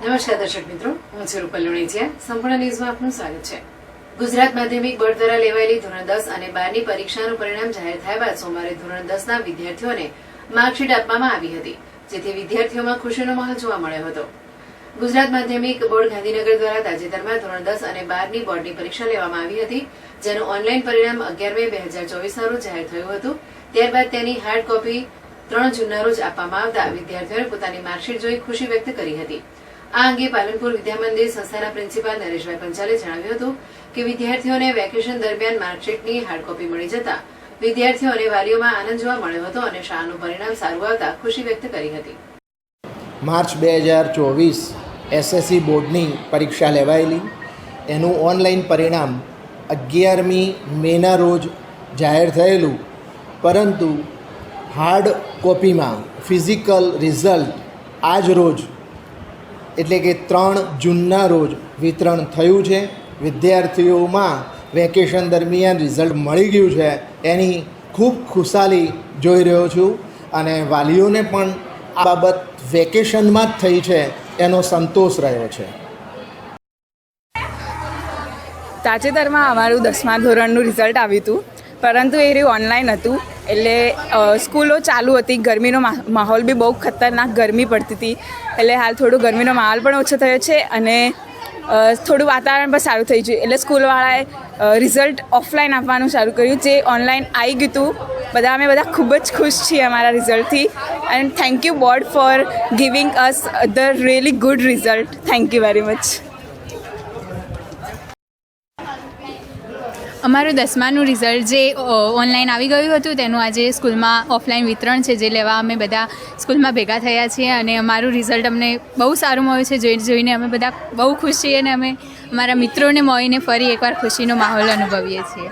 નમસ્કાર દર્શક મિત્રો, હું છું રૂપલ લુણીચિયા. સંપૂર્ણ ન્યૂઝમાં આપનું સ્વાગત છે. ગુજરાત માધ્યમિક બોર્ડ દ્વારા લેવાયેલી ધોરણ 10 અને 12ની પરીક્ષાનું પરિણામ જાહેર થયા બાદ સોમવારે ધોરણ 10ના વિદ્યાર્થીઓને માર્કશીટ આપવામાં આવી હતી, જેથી વિદ્યાર્થીઓમાં ખુશીનો માહોલ જોવા મળ્યો હતો. ગુજરાત માધ્યમિક બોર્ડ ગાંધીનગર દ્વારા તાજેતરમાં ધોરણ 10 અને 12ની બોર્ડની પરીક્ષા લેવામાં આવી હતી, જેનું ઓનલાઈન પરિણામ 11 મે 2024ના રોજ જાહેર થયું હતું. ત્યારબાદ તેની હાર્ડ કોપી 3 જૂનના રોજ આપવામાં આવતા વિદ્યાર્થીઓએ પોતાની માર્કશીટ જોઈ ખુશી વ્યક્ત કરી હતી. આ અંગે પાલનપુર વિદ્યામંદિર સંસ્થાના પ્રિન્સિપાલ નરેશભાઈ પંચાલે જણાવ્યું હતું કે વિદ્યાર્થીઓને વેકેશન દરમિયાન માર્કશીટની હાર્ડ કોપી મળી જતા વિદ્યાર્થીઓ અને વાલીઓમાં આનંદ જોવા મળ્યો હતો અને શાળાનું પરિણામ સારું આવતા ખુશી વ્યક્ત કરી હતી. માર્ચ 2024 એસએસસી બોર્ડની પરીક્ષા લેવાયેલી. એનું ઓનલાઈન પરિણામ 11મી મેના રોજ જાહેર થયેલું, પરંતુ હાર્ડ કોપીમાં ફિઝિકલ રિઝલ્ટ આજ રોજ એટલે કે 3 જૂનના રોજ વિતરણ થયું છે. વિદ્યાર્થીઓમાં વેકેશન દરમિયાન રિઝલ્ટ મળી ગયું છે એની ખૂબ ખુશાલી જોઈ રહ્યો છું અને વાલીઓને પણ આ બાબત વેકેશનમાં જ થઈ છે એનો સંતોષ રહ્યો છે. તાજેતરમાં અમારું 10મા ધોરણનું રિઝલ્ટ આવ્યું હતું, પરંતુ એ રહ્યું ઓનલાઈન હતું. એટલે સ્કૂલો ચાલુ હતી, ગરમીનો માહોલ બી બહુ ખતરનાક ગરમી પડતી હતી. એટલે હાલ થોડું ગરમીનો માહોલ પણ ઓછો થયો છે અને થોડું વાતાવરણ પણ સારું થઈ ગયું. એટલે સ્કૂલવાળાએ રિઝલ્ટ ઓફલાઈન આપવાનું ચાલુ કર્યું, જે ઓનલાઈન આવી ગયું હતું. અમે બધા ખૂબ જ ખુશ છીએ અમારા રિઝલ્ટથી. And thank you board for giving us the really good result. Thank you very much. અમારું 10માનું રિઝલ્ટ જે ઓનલાઈન આવી ગયું હતું તેનું આજે સ્કૂલમાં ઓફલાઈન વિતરણ છે, જે લેવા અમે બધા સ્કૂલમાં ભેગા થયા છીએ અને અમારું રિઝલ્ટ અમને બહુ સારું મળ્યું છે. જોઈને અમે બધા બહુ ખુશ છીએ અને અમે અમારા મિત્રોને મળીને ફરી એકવાર ખુશીનો માહોલ અનુભવીએ છીએ.